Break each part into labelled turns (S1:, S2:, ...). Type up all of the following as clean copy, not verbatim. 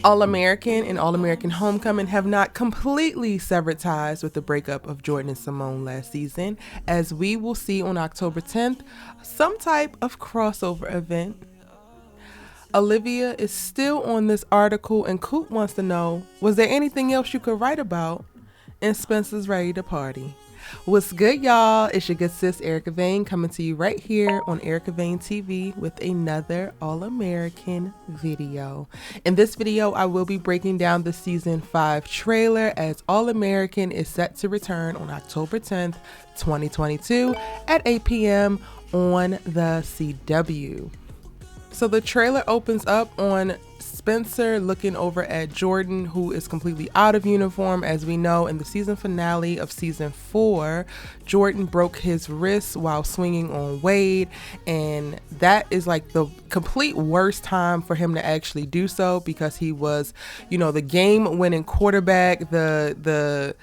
S1: All-American and All-American Homecoming have not completely severed ties with the breakup of Jordan and Simone last season, as we will see on October 10th some type of crossover event. Olivia is still on this article, and Coop wants to know, was there anything else you could write about? And Spencer's ready to party. What's good, y'all? It's your good sis Erica Vane coming to you right here on Erica Vane TV with another All-American video. In this video, I will be breaking down the season 5 trailer, as All-American is set to return on October 10th, 2022 at 8 p.m. on the CW. So the trailer opens up on Spencer looking over at Jordan, who is completely out of uniform. As we know, in the season finale of season 4, Jordan broke his wrist while swinging on Wade, and that is like the complete worst time for him to actually do so, because he was, the game-winning quarterback, the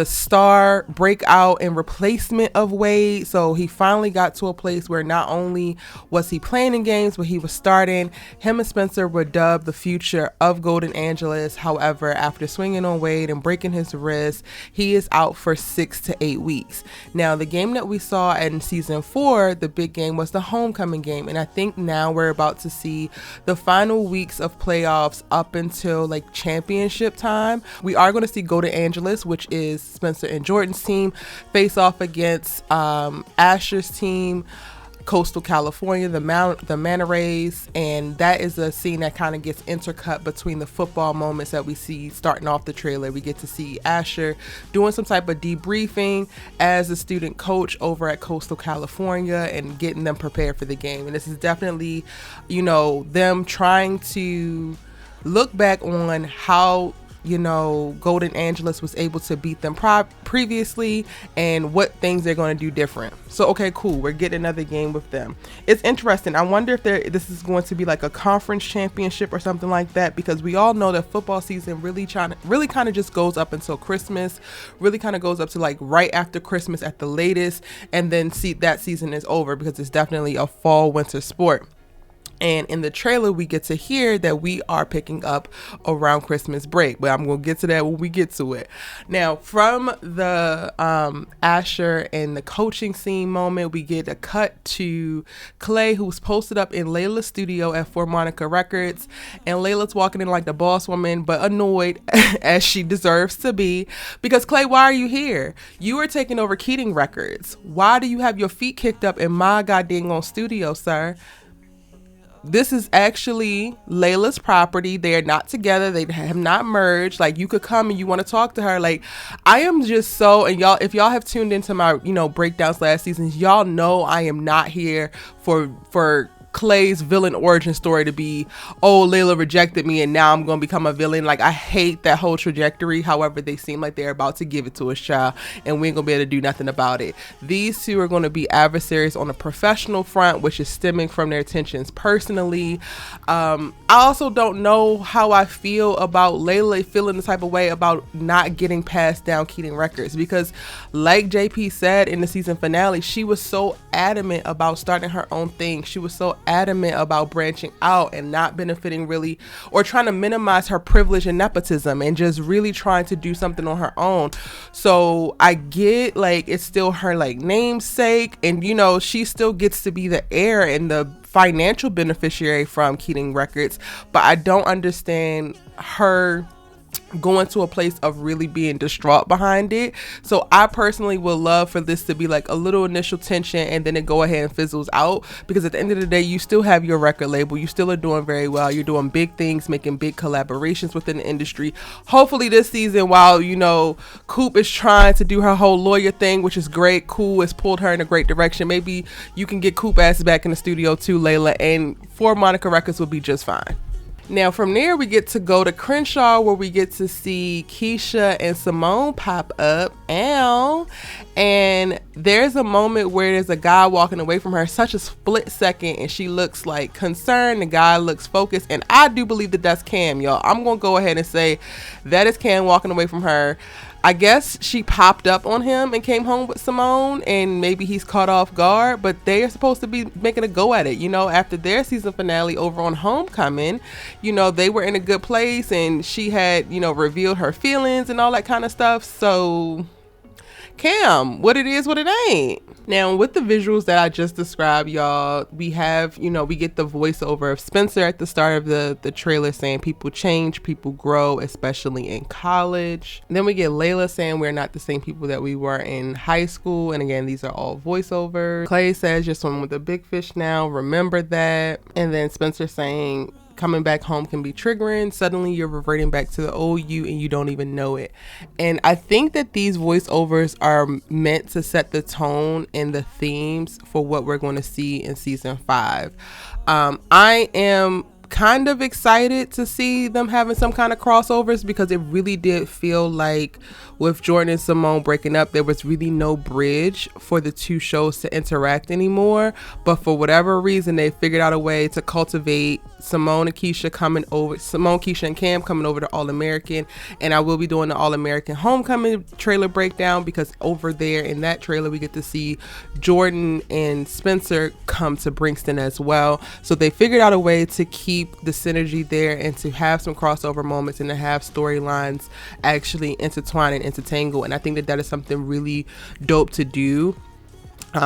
S1: star breakout and replacement of Wade. So he finally got to a place where not only was he playing in games, but he was starting. Him and Spencer were dubbed the future of Golden Angeles. However, after swinging on Wade and breaking his wrist, he is out for 6 to 8 weeks. Now, the game that we saw in season 4, the big game, was the homecoming game, and I think now we're about to see the final weeks of playoffs up until like championship time. We are going to see Golden Angeles, which is Spencer and Jordan's team, face off against Asher's team, Coastal California, the Manta Rays, and that is a scene that kind of gets intercut between the football moments that we see starting off the trailer. We get to see Asher doing some type of debriefing as a student coach over at Coastal California and getting them prepared for the game. And this is definitely, them trying to look back on how Golden Angeles was able to beat them previously and what things they're going to do different. So, okay, cool. We're getting another game with them. It's interesting. I wonder if this is going to be like a conference championship or something like that, because we all know that football season really kind of just goes up until Christmas, really kind of goes up to like right after Christmas at the latest, and then that season is over, because it's definitely a fall winter sport. And in the trailer, we get to hear that we are picking up around Christmas break, but I'm going to get to that when we get to it. Now, from the Asher and the coaching scene moment, we get a cut to Clay, who's posted up in Layla's studio at For Monica Records. And Layla's walking in like the boss woman, but annoyed as she deserves to be, because Clay, why are you here? You are taking over Keating Records. Why do you have your feet kicked up in my goddamn studio, sir? This is actually Layla's property. They are not together. They have not merged. Like, you could come and you want to talk to her. Like, I am just so, and y'all, if y'all have tuned into my, breakdowns last season, y'all know I am not here for Clay's villain origin story to be, oh, Layla rejected me and now I'm going to become a villain. Like, I hate that whole trajectory. However, they seem like they're about to give it to us, child, and we ain't going to be able to do nothing about it. These two are going to be adversaries on a professional front, which is stemming from their tensions personally. I also don't know how I feel about Layla feeling the type of way about not getting passed down Keating Records, because like JP said in the season finale, she was so adamant about starting her own thing. She was so adamant about branching out and not benefiting really, or trying to minimize her privilege and nepotism, and just really trying to do something on her own. So I get, like, it's still her like namesake, and she still gets to be the heir and the financial beneficiary from Keating Records, but I don't understand her going to a place of really being distraught behind it. So I personally would love for this to be like a little initial tension and then it go ahead and fizzles out, because at the end of the day, you still have your record label. You still are doing very well. You're doing big things, making big collaborations within the industry. Hopefully this season, while Coop is trying to do her whole lawyer thing, which is great, Cool has pulled her in a great direction. Maybe you can get Coop ass back in the studio too, Layla, and For Monica Records will be just fine. Now from there, we get to go to Crenshaw, where we get to see Keisha and Simone pop up. And there's a moment where there's a guy walking away from her, such a split second, and she looks like concerned. The guy looks focused, and I do believe that that's Cam, y'all. I'm gonna go ahead and say that is Cam walking away from her. I guess she popped up on him and came home with Simone, and maybe he's caught off guard, but they are supposed to be making a go at it. You know, after their season finale over on Homecoming, you know, they were in a good place, and she had, you know, revealed her feelings and all that kind of stuff. So Cam, what it is, what it ain't. Now, with the visuals that I just described, y'all, we have, you know, we get the voiceover of Spencer at the start of the trailer saying people change, people grow, especially in college. And then we get Layla saying we're not the same people that we were in high school. And again, these are all voiceovers. Clay says you're swimming with a big fish now. Remember that. And then Spencer saying coming back home can be triggering. Suddenly you're reverting back to the old you and you don't even know it. And I think that these voiceovers are meant to set the tone and the themes for what we're going to see in season 5. I am kind of excited to see them having some kind of crossovers, because it really did feel like with Jordan and Simone breaking up, there was really no bridge for the two shows to interact anymore. But for whatever reason, they figured out a way to cultivate Simone, Keisha and Cam coming over to All American. And I will be doing the All American Homecoming trailer breakdown, because over there in that trailer we get to see Jordan and Spencer come to Brinkston as well. So they figured out a way to keep the synergy there and to have some crossover moments and to have storylines actually intertwine and intertangle. And I think that is something really dope to do.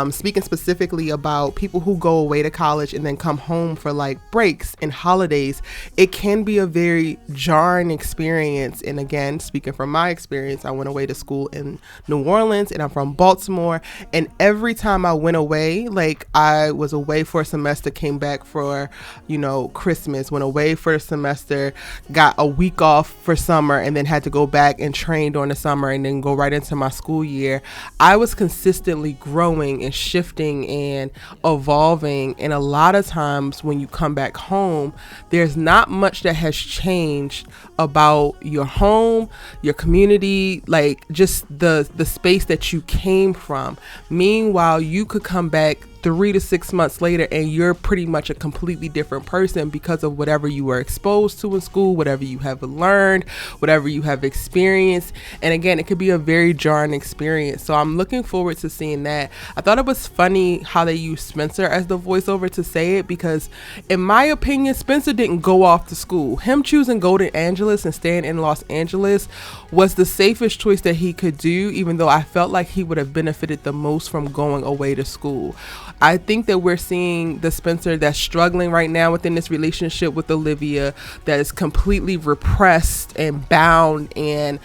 S1: Speaking specifically about people who go away to college and then come home for like breaks and holidays, it can be a very jarring experience. And again, speaking from my experience, I went away to school in New Orleans and I'm from Baltimore. And every time I went away, like I was away for a semester, came back for, you know, Christmas, went away for a semester, got a week off for summer, and then had to go back and train during the summer and then go right into my school year. I was consistently growing and shifting and evolving, and a lot of times when you come back home, there's not much that has changed about your home, your community, like just the space that you came from. Meanwhile, you could come back 3 to 6 months later and you're pretty much a completely different person because of whatever you were exposed to in school, whatever you have learned, whatever you have experienced. And again, it could be a very jarring experience. So I'm looking forward to seeing that. I thought it was funny how they used Spencer as the voiceover to say it, because in my opinion, Spencer didn't go off to school. Him choosing Golden Angeles and staying in Los Angeles was the safest choice that he could do, even though I felt like he would have benefited the most from going away to school. I think that we're seeing the Spencer that's struggling right now within this relationship with Olivia, that is completely repressed and bound, and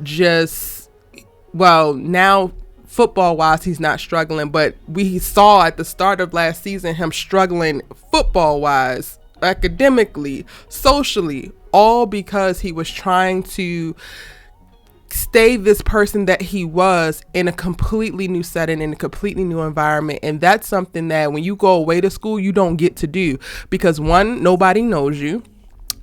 S1: just, well, now football wise he's not struggling, but we saw at the start of last season him struggling football wise, academically, socially, all because he was trying to stay this person that he was in a completely new setting, in a completely new environment. And that's something that when you go away to school, you don't get to do, because one, nobody knows you.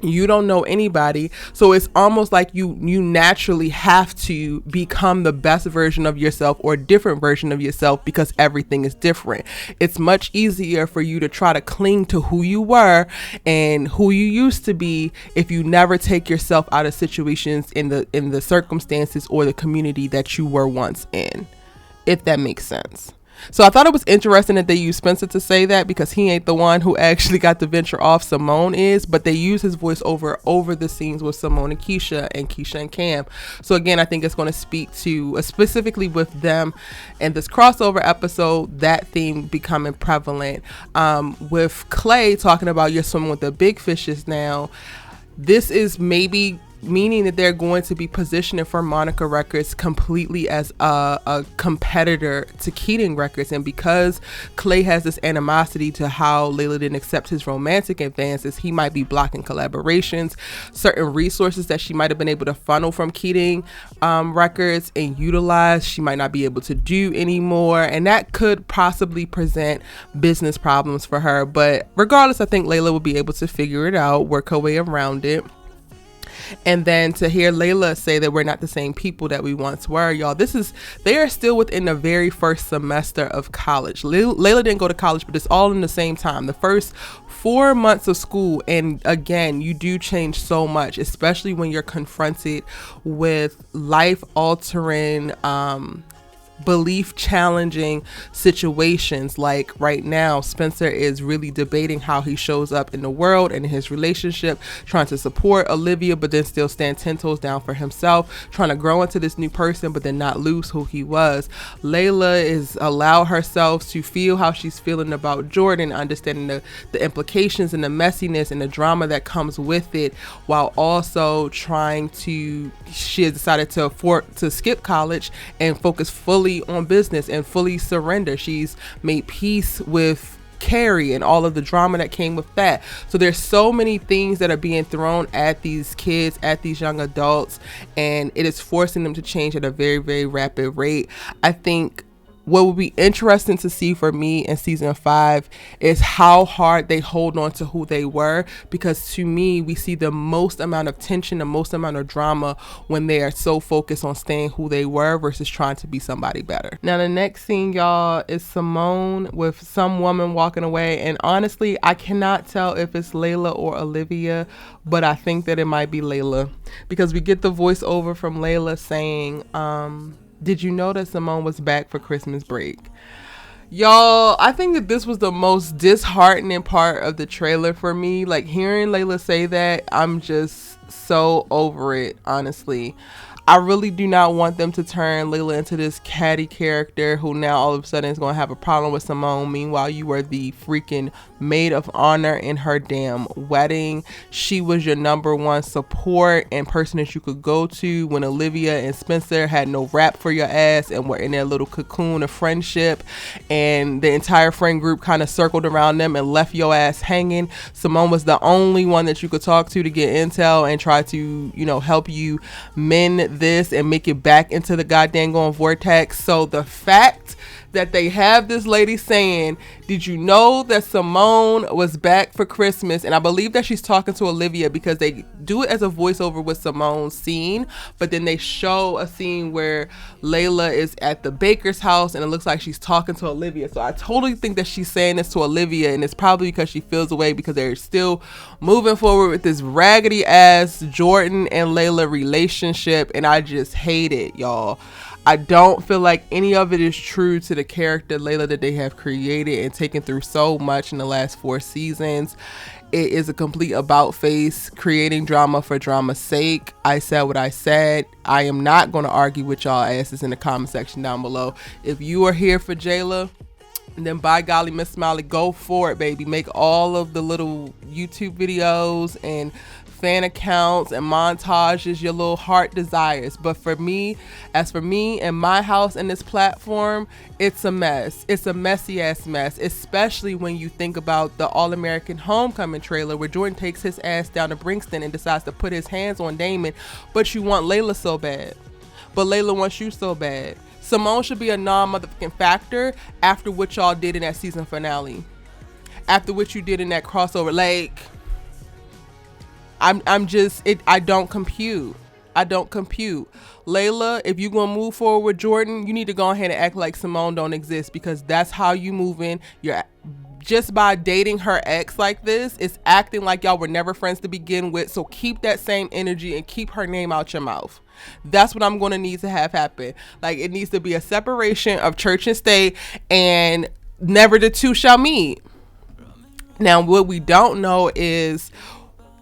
S1: You don't know anybody. So it's almost like you naturally have to become the best version of yourself or a different version of yourself, because everything is different. It's much easier for you to try to cling to who you were and who you used to be if you never take yourself out of situations in the circumstances or the community that you were once in, if that makes sense. So I thought it was interesting that they used Spencer to say that, because he ain't the one who actually got to venture off. Simone is, but they use his voice over the scenes with Simone and Keisha and Cam. So again, I think it's going to speak to specifically with them and this crossover episode, that theme becoming prevalent. With Clay talking about you're swimming with the big fishes now, this is maybe meaning that they're going to be positioning for Monica Records completely as a competitor to Keating Records. And because Clay has this animosity to how Layla didn't accept his romantic advances, he might be blocking collaborations, certain resources that she might have been able to funnel from Keating Records and utilize, she might not be able to do anymore. And that could possibly present business problems for her. But regardless, I think Layla will be able to figure it out, work her way around it. And then to hear Layla say that we're not the same people that we once were, y'all, they are still within the very first semester of college. Layla didn't go to college, but it's all in the same time. The first 4 months of school. And again, you do change so much, especially when you're confronted with life altering, belief challenging situations. Like right now, Spencer is really debating how he shows up in the world and in his relationship, trying to support Olivia but then still stand 10 toes down for himself, trying to grow into this new person but then not lose who he was. Layla is allow herself to feel how she's feeling about Jordan, understanding the implications and the messiness and the drama that comes with it, while also she has decided to skip college and focus fully on business and fully surrender. She's made peace with Carrie and all of the drama that came with that. So there's so many things that are being thrown at these kids, at these young adults, and it is forcing them to change at a very, very rapid rate. I think what would be interesting to see for me in season 5 is how hard they hold on to who they were, because to me, we see the most amount of tension, the most amount of drama when they are so focused on staying who they were versus trying to be somebody better. Now, the next scene, y'all, is Simone with some woman walking away. And honestly, I cannot tell if it's Layla or Olivia, but I think that it might be Layla, because we get the voiceover from Layla saying, did you know that Simone was back for Christmas break? Y'all, I think that this was the most disheartening part of the trailer for me. Like, hearing Layla say that, I'm just so over it, honestly. I really do not want them to turn Layla into this catty character who now all of a sudden is going to have a problem with Simone. Meanwhile, you were the freaking maid of honor in her damn wedding. She was your number one support and person that you could go to when Olivia and Spencer had no rap for your ass and were in their little cocoon of friendship, and the entire friend group kind of circled around them and left your ass hanging. Simone was the only one that you could talk to get intel and try to, help you mend this and make it back into the goddamn going vortex. So the fact that they have this lady saying, did you know that Simone was back for Christmas? And I believe that she's talking to Olivia, because they do it as a voiceover with Simone's scene, but then they show a scene where Layla is at the baker's house and it looks like she's talking to Olivia. So I totally think that she's saying this to Olivia, and it's probably because she feels away because they're still moving forward with this raggedy ass Jordan and Layla relationship, and I just hate it, y'all. I don't feel like any of it is true to the character Layla that they have created and taken through so much in the last 4 seasons. It is a complete about face, creating drama for drama's sake. I said what I said. I am not going to argue with y'all asses in the comment section down below. If you are here for Jayla, then by golly, Miss Smiley, go for it, baby. Make all of the little YouTube videos and fan accounts and montages your little heart desires. But for me, as for me and my house and this platform, it's a mess. It's a messy ass mess, especially when you think about the All-American Homecoming trailer where Jordan takes his ass down to Brinkston and decides to put his hands on Damon. But you want Layla so bad. But Layla wants you so bad. Simone should be a non-motherfucking factor after what y'all did in that season finale. After what you did in that crossover. Like, I don't compute. Layla, if you're going to move forward with Jordan, you need to go ahead and act like Simone don't exist, because that's how you moving. You're just by dating her ex like this, it's acting like y'all were never friends to begin with. So keep that same energy and keep her name out your mouth. That's what I'm going to need to have happen. Like, it needs to be a separation of church and state, and never the two shall meet. Now, what we don't know is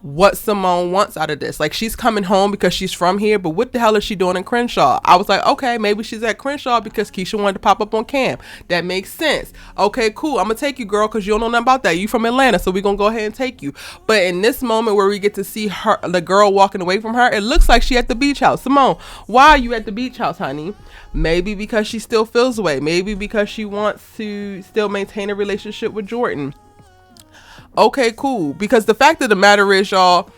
S1: what Simone wants out of this. Like, she's coming home because she's from here, but what the hell is she doing in Crenshaw? I was like, okay, maybe she's at Crenshaw because Keisha wanted to pop up on cam. That makes sense. Okay, cool. I'm gonna take you, girl, because you don't know nothing about that. You from Atlanta, so we're gonna go ahead and take you. But in this moment where we get to see her, the girl walking away from her, it looks like she at the beach house. Simone, why are you at the beach house, honey? Maybe because she still feels away. Maybe because she wants to still maintain a relationship with Jordan. Okay, cool. Because the fact of the matter is, y'all,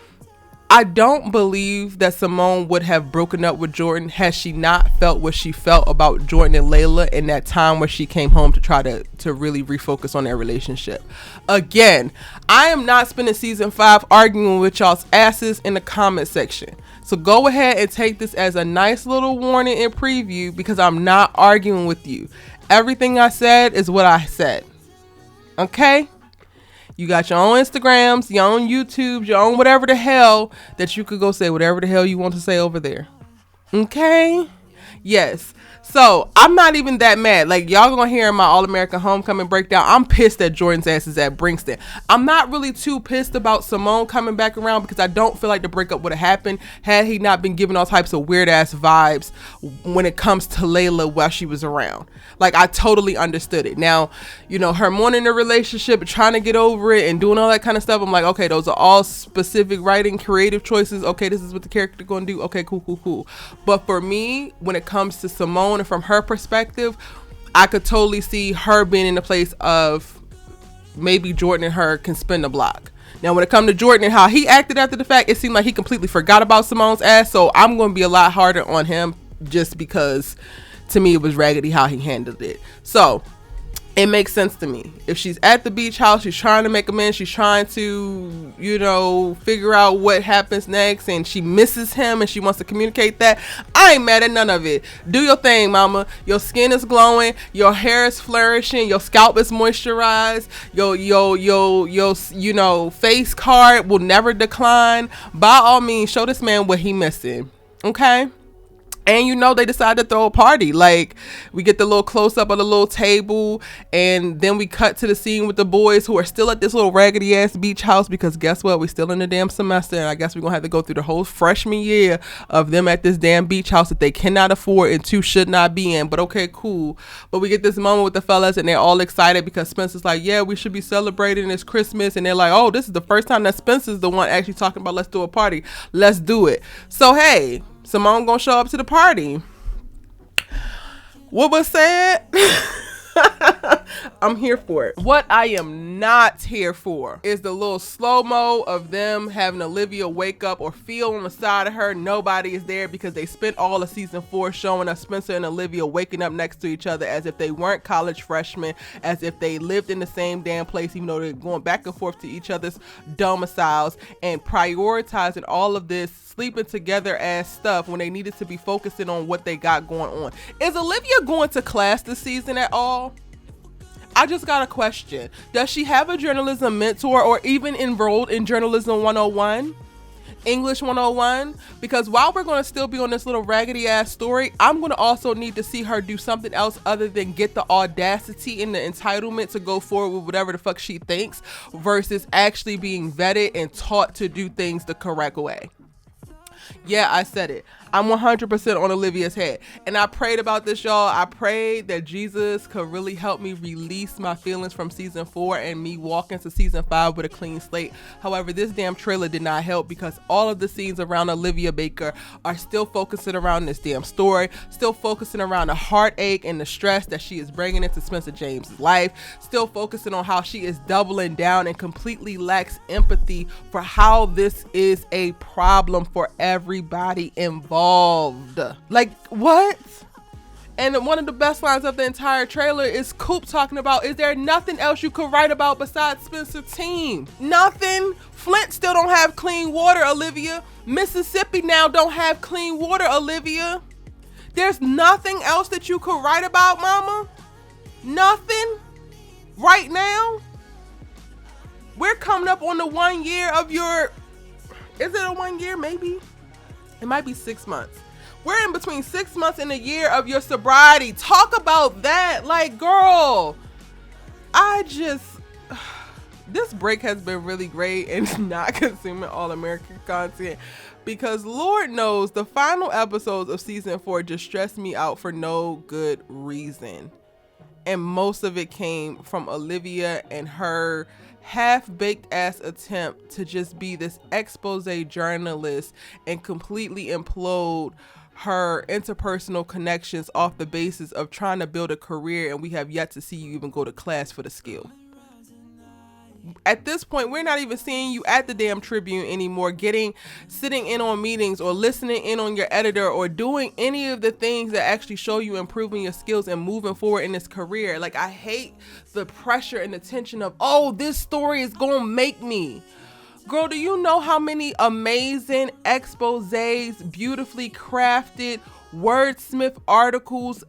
S1: I don't believe that Simone would have broken up with Jordan had she not felt what she felt about Jordan and Layla in that time where she came home to try to really refocus on their relationship. Again, I am not spending season 5 arguing with y'all's asses in the comment section. So go ahead and take this as a nice little warning and preview, because I'm not arguing with you. Everything I said is what I said. Okay? You got your own Instagrams, your own YouTubes, your own whatever the hell that you could go say whatever the hell you want to say over there. Okay? Yes. So I'm not even that mad. Like, y'all gonna hear my All-American Homecoming breakdown. I'm pissed that Jordan's ass is at Brinkston. I'm not really too pissed about Simone coming back around, because I don't feel like the breakup would have happened had he not been giving all types of weird ass vibes when it comes to Layla while she was around. Like, I totally understood it. Now, you know, her mourning the relationship, trying to get over it and doing all that kind of stuff. I'm like, okay, those are all specific writing, creative choices. Okay, this is what the character gonna do. Okay, cool. But for me, when it comes to Simone, and from her perspective, I could totally see her being in the place of maybe Jordan and her can spin the block. Now, when it comes to Jordan and how he acted after the fact, it seemed like he completely forgot about Simone's ass. So I'm going to be a lot harder on him, just because to me it was raggedy how he handled it. So it makes sense to me. If she's at the beach house, she's trying to make amends, she's trying to, you know, figure out what happens next, and she misses him and she wants to communicate that, I ain't mad at none of it. Do your thing, mama. Your skin is glowing, your hair is flourishing, your scalp is moisturized, your you know, face card will never decline. By all means, show this man what he missing. Okay? And you know, they decided to throw a party. Like, we get the little close up of the little table, and then we cut to the scene with the boys who are still at this little raggedy ass beach house, because guess what? We still in the damn semester, and I guess we're gonna have to go through the whole freshman year of them at this damn beach house that they cannot afford and two should not be in. But okay, cool. But we get this moment with the fellas, and they're all excited because Spencer's like, yeah, we should be celebrating this Christmas, and they're like, oh, this is the first time that Spencer's the one actually talking about let's do a party. Let's do it. So hey, Simone gonna show up to the party. What was said? I'm here for it. What I am not here for is the little slow-mo of them having Olivia wake up or feel on the side of her nobody is there, because they spent all of season 4 showing us Spencer and Olivia waking up next to each other as if they weren't college freshmen, as if they lived in the same damn place, even though they're going back and forth to each other's domiciles, and prioritizing all of this sleeping together as stuff when they needed to be focusing on what they got going on. Is Olivia going to class this season at all? I just got a question. Does she have a journalism mentor or even enrolled in Journalism 101? English 101? Because while we're going to still be on this little raggedy ass story, I'm going to also need to see her do something else other than get the audacity and the entitlement to go forward with whatever the fuck she thinks, versus actually being vetted and taught to do things the correct way. Yeah, I said it. I'm 100% on Olivia's head. And I prayed about this, y'all. I prayed that Jesus could really help me release my feelings from season 4 and me walk into season 5 with a clean slate. However, this damn trailer did not help, because all of the scenes around Olivia Baker are still focusing around this damn story, still focusing around the heartache and the stress that she is bringing into Spencer James' life, still focusing on how she is doubling down and completely lacks empathy for how this is a problem for everybody involved. Like, what? And one of the best lines of the entire trailer is Coop talking about, is there nothing else you could write about besides Spencer team? Nothing. Flint still don't have clean water, Olivia. Mississippi now don't have clean water, Olivia. There's nothing else that you could write about, mama? Nothing? Right now? We're coming up on the 1 year of your... Is it a 1 year? Maybe. It might be 6 months. We're in between 6 months and a year of your sobriety. Talk about that. Like, girl, this break has been really great and not consuming All-American content, because Lord knows the final episodes of season 4 just stressed me out for no good reason. And most of it came from Olivia and her half-baked ass attempt to just be this expose journalist and completely implode her interpersonal connections off the basis of trying to build a career, and we have yet to see you even go to class for the skill. At this point, we're not even seeing you at the damn Tribune anymore, sitting in on meetings or listening in on your editor or doing any of the things that actually show you improving your skills and moving forward in this career. Like, I hate the pressure and the tension of, oh, this story is gonna make me. Girl, do you know how many amazing exposés, beautifully crafted wordsmith articles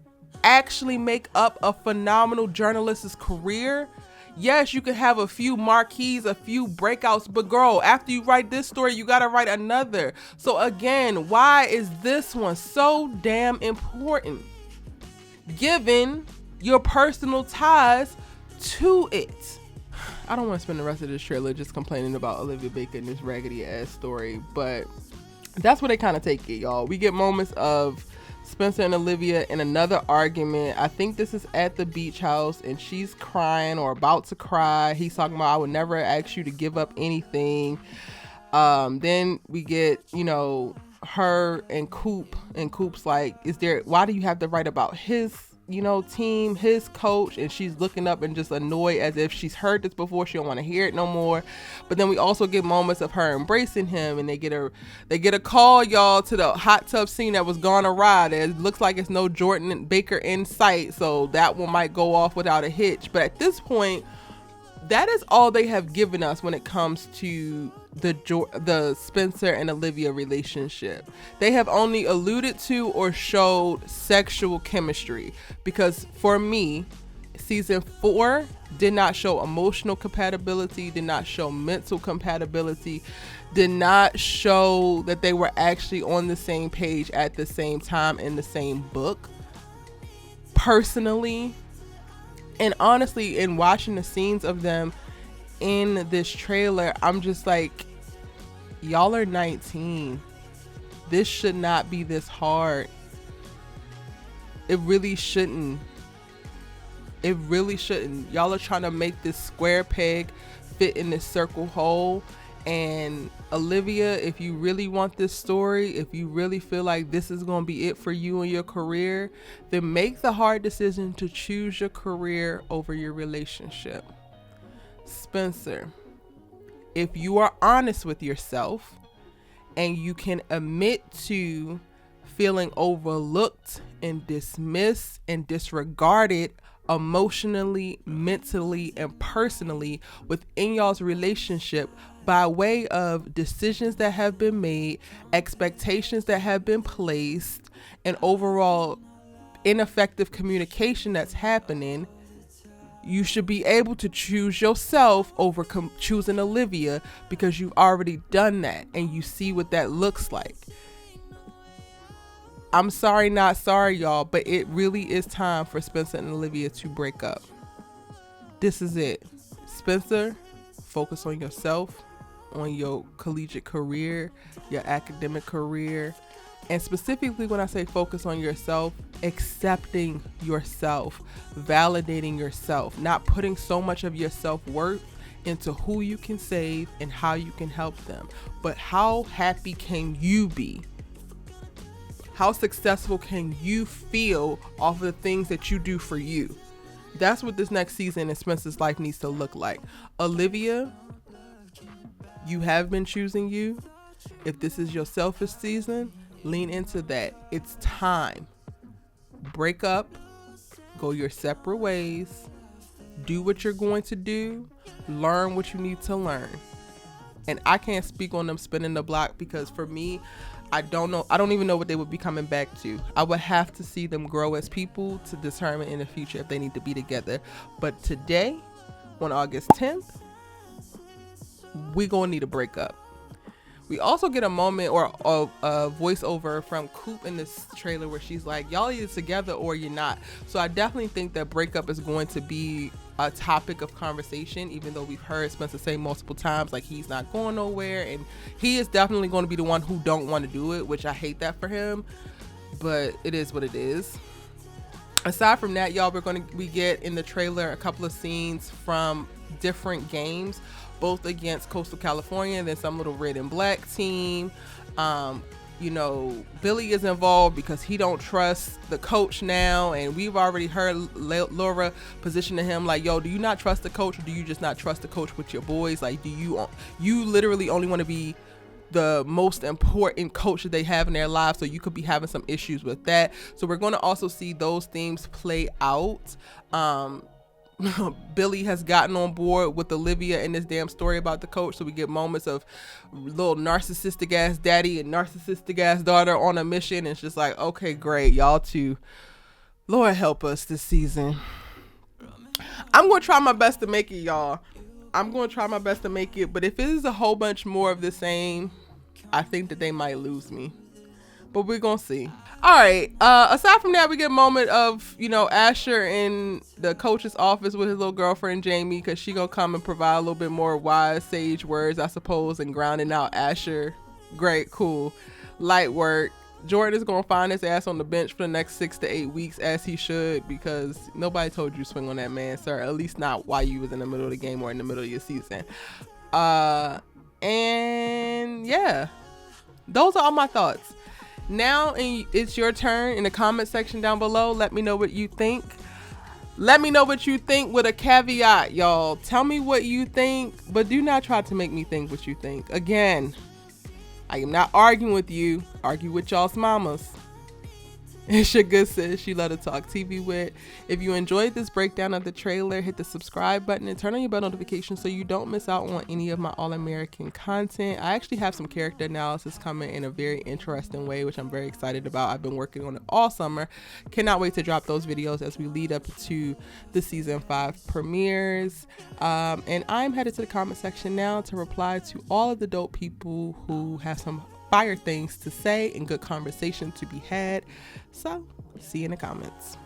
S1: actually make up a phenomenal journalist's career? Yes, you could have a few marquees, a few breakouts, but girl, after you write this story, you gotta write another. So again, why is this one so damn important, given your personal ties to it? I don't want to spend the rest of this trailer just complaining about Olivia Baker and this raggedy ass story, but that's where they kind of take it, y'all. We get moments of Spencer and Olivia in another argument. I think this is at the beach house, and she's crying or about to cry. He's talking about, I would never ask you to give up anything. Then we get, her and Coop, and Coop's like, why do you have to write about his team, his coach? And she's looking up and just annoyed as if she's heard this before. She don't want to hear it no more. But then we also get moments of her embracing him, and they get a call, y'all, to the hot tub scene that was gone awry. It looks like it's no Jordan Baker in sight, so that one might go off without a hitch. But at this point, that is all they have given us when it comes to the Spencer and Olivia relationship. They have only alluded to or showed sexual chemistry, because for me, season 4 did not show emotional compatibility, did not show mental compatibility, did not show that they were actually on the same page at the same time in the same book. Personally, and honestly, in watching the scenes of them in this trailer, I'm just like, y'all are 19. This should not be this hard. It really shouldn't. It really shouldn't. Y'all are trying to make this square peg fit in this circle hole. And Olivia, if you really want this story, if you really feel like this is going to be it for you and your career, then make the hard decision to choose your career over your relationship. Spencer, if you are honest with yourself and you can admit to feeling overlooked and dismissed and disregarded emotionally, mentally, and personally within y'all's relationship by way of decisions that have been made, expectations that have been placed, and overall ineffective communication that's happening, you should be able to choose yourself over choosing Olivia, because you've already done that and you see what that looks like. I'm sorry, not sorry, y'all, but it really is time for Spencer and Olivia to break up. This is it. Spencer, focus on yourself, on your collegiate career, your academic career, and specifically when I say focus on yourself, accepting yourself, validating yourself, not putting so much of your self-worth into who you can save and how you can help them, but how happy can you be? How successful can you feel off of the things that you do for you? That's what this next season in Spencer's life needs to look like. Olivia, you have been choosing you. If this is your selfish season, lean into that. It's time. Break up, go your separate ways, do what you're going to do, learn what you need to learn. And I can't speak on them spinning the block, because for me, I don't know. I don't even know what they would be coming back to. I would have to see them grow as people to determine in the future if they need to be together. But today, on August 10th, we gonna need a breakup. We also get a moment or a voiceover from Coop in this trailer where she's like, y'all either together or you're not. So I definitely think that breakup is going to be a topic of conversation, even though we've heard Spencer say multiple times like he's not going nowhere, and he is definitely going to be the one who don't want to do it, which I hate that for him, but it is what it is. Aside from that, y'all, we get in the trailer a couple of scenes from different games, both against Coastal California and then some little red and black team. you know, Billy is involved because he don't trust the coach now, and we've already heard Laura positioning him like, yo, do you not trust the coach, or do you just not trust the coach with your boys? Like, do you literally only want to be the most important coach that they have in their lives, so you could be having some issues with that. So we're going to also see those themes play out. Billy has gotten on board with Olivia in this damn story about the coach, so we get moments of little narcissistic ass daddy and narcissistic ass daughter on a mission. And it's just like, okay, great, y'all too. Lord help us this season. I'm gonna try my best to make it, y'all. I'm gonna try my best to make it, but if it is a whole bunch more of the same, I think that they might lose me. But we're gonna see. All right, aside from that, we get a moment of, you know, Asher in the coach's office with his little girlfriend Jamie, because she gonna come and provide a little bit more wise sage words, I suppose, and grounding out Asher. Great, cool, light work. Jordan is gonna find his ass on the bench for the next 6 to 8 weeks, as he should, because nobody told you to swing on that man, sir. At least not while you was in the middle of the game or in the middle of your season. And yeah, those are all my thoughts. Now it's your turn in the comment section down below. Let me know what you think. Let me know what you think with a caveat, y'all. Tell me what you think, but do not try to make me think what you think. Again, I am not arguing with you. Argue with y'all's mamas. It's your good sis, she love to talk TV with. If you enjoyed this breakdown of the trailer, hit the subscribe button and turn on your bell notifications so you don't miss out on any of my All-American content. I actually have some character analysis coming in a very interesting way, which I'm very excited about. I've been working on it all summer. Cannot wait to drop those videos as we lead up to the season 5 premieres. And I'm headed to the comment section now to reply to all of the dope people who have some fire things to say and good conversation to be had. So see you in the comments.